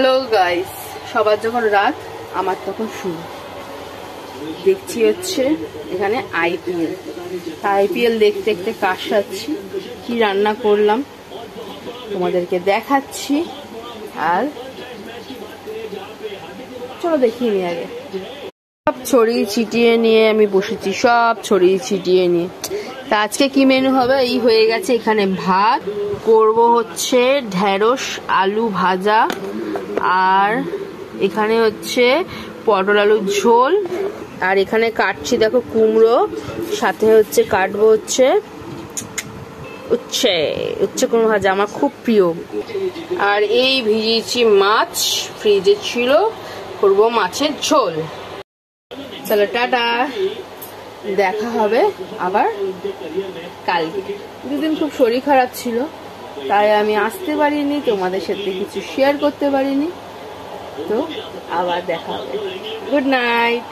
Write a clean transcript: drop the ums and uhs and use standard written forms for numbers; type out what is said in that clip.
Hello guys, সবার যখন রাত আমার তখন শুরু। দেখছি হচ্ছে এখানে আইপিএল দেখতে দেখতে কাশাচ্ছি। কি রান্না করলাম তোমাদেরকে দেখাচ্ছি। আর চলো দেখিয়ে নি আগে। সব ছড়িয়ে ছিটিয়ে নিয়ে আমি বসেছি, সব ছড়িয়ে ছিটিয়ে নিয়ে। তা আজকে কি মেনু হবে? এই হয়ে গেছে এখানে ভাত করব, হচ্ছে ঢেঁড়স আলু ভাজা, আর এখানে হচ্ছে পটল আলুর ঝোল, আর এখানে কাটছি দেখো কুমড়ো, সাথে হচ্ছে কাটবো হচ্ছে উচ্ছে কুমড়ো ভাজা, আমার খুব প্রিয়। আর এই ভিজিয়েছি মাছ, ফ্রিজে ছিল, করবো মাছের ঝোল। চলো টাটা, দেখা হবে আবার কালকে। দুদিন খুব শরীর খারাপ ছিল, তাই আমি আসতে পারিনি, তোমাদের সাথে কিছু শেয়ার করতে পারিনি। তো আবার দেখা হবে। Good night.